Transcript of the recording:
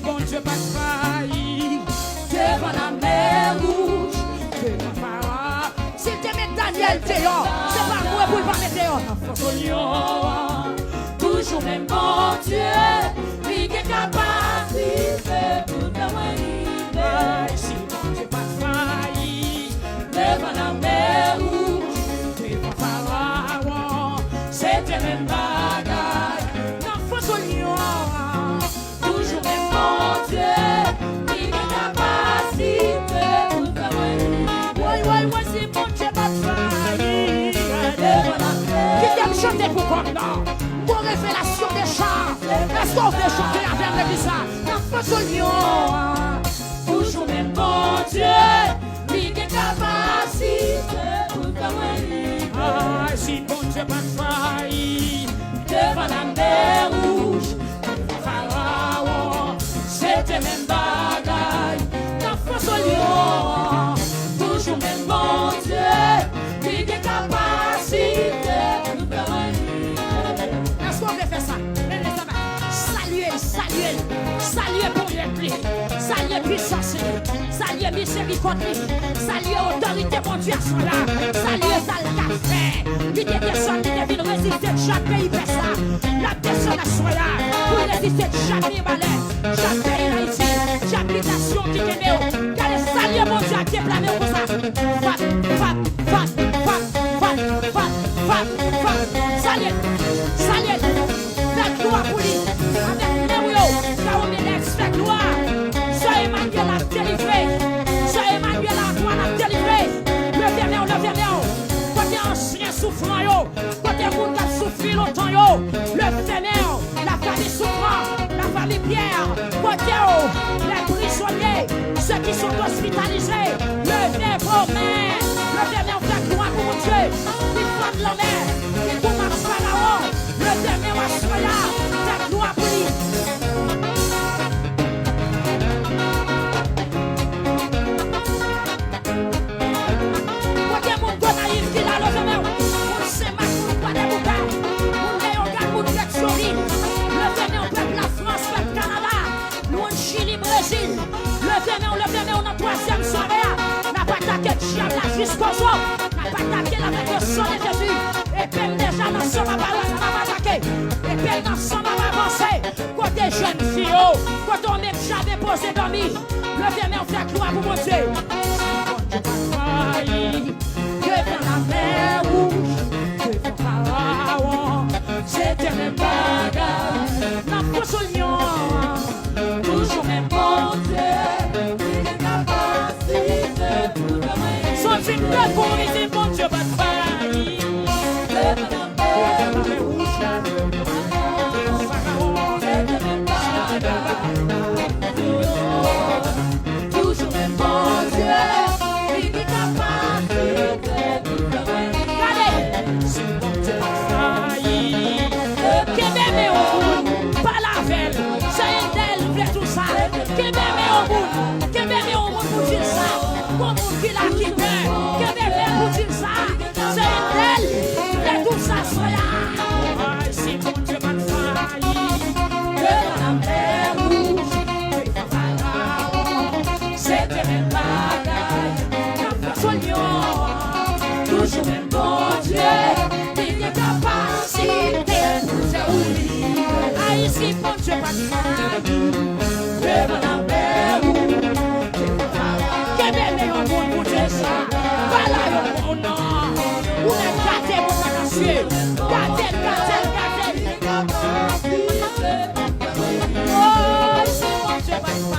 bon Dieu pas failli. Devant la mer rouge, devant Pharaon. S'il te met Daniel dehors, c'est pas moi pour le pas mettre dehors. Toujours même bon Dieu, lui qui est capable de faire tout le monde. Si bon Dieu pas failli, devant la mer rouge, devant Pharaon, c'était même bagaille. Non, faut soigner. Toujours même bon Dieu, lui qui est capable de faire tout le monde. Ouais, si bon Dieu pas failli, devant la mer. Qui t'aime chanter pour comme là? Révélation des chants. Est-ce qu'on fait chanter avec l'église? Non, pas seulement. Toujours même bon Dieu, lui qui est capacité pour t'amener. Si bon Dieu pas failli, devant la mer rouge, devant Pharaon, c'était même bagaille. Non, pas seulement. Toujours même bon Dieu, lui qui est capacité pour t'amener. Saluer pour l'église, saluer puissance, saluer miséricorde, saluer autorité, mon Dieu, soit là, saluer ça l'a fait. Il y a des gens qui deviennent résister chaque pays fait ça. La personne soit là pour résister chaque pays malais, chaque pays Haïti, chaque habitation qui est née. Car les saluer, mon Dieu, qui est plané comme ça. Saluer, la gloire pour lui. Fais gloire, sois Emmanuel a délivré, sois Emmanuel a délivré. Le vernet, côté ancien souffrant, côté monde qui a souffert longtemps, le vernet, la famille souffrant, la famille Pierre, côté les prisonniers, ceux qui sont hospitalisés, le vernet, le vernet, on fait gloire pour mon Dieu, il faut de l'homme, il commence par là-haut, le vernet, on va se faire gloire pour lui. Le venez, on a troisième soirée. N'a pas attaqué le chien là jusqu'au jour. N'a pas attaqué avec le son de Jésus. Et puis déjà dans son va attaqué. Et puis dans son va avancer. Côté jeune fille, quand on est j'avais posé dormi. Le venez, on fait gloire pour mon Dieu. Devant la mer rouge, devant Pharaon, c'était même bagarre. N'a pas soignon. Toujours même bon Dieu, il est capacité pour le monde. Son film de pour lui, bon Dieu, pas de failli. Devant la mer rouge, devant Pharaon, c'était même bagarre. Toujours même bon Dieu, il est capacité pour le monde. Allez, si bon Dieu pas failli, que bébé au bout, pas la veille, c'est tout ça, que bébé au bout pour dire ça, pour mon qui l'a quitté, que bébé pour dire ça, c'est elle, et tout ça soit là. Si mon Dieu m'a failli, devant la mer rouge, devant Pharaon, c'était même bagaille, la soignant, toujours même bon Dieu, il est capacité pour se oublier. Si mon Dieu m'a failli, devant la mer rouge, que bébé au monde pour dire ça, voilà mon nom, où est gâté mon monsieur, gâté. Oh, si mon Dieu m'a failli.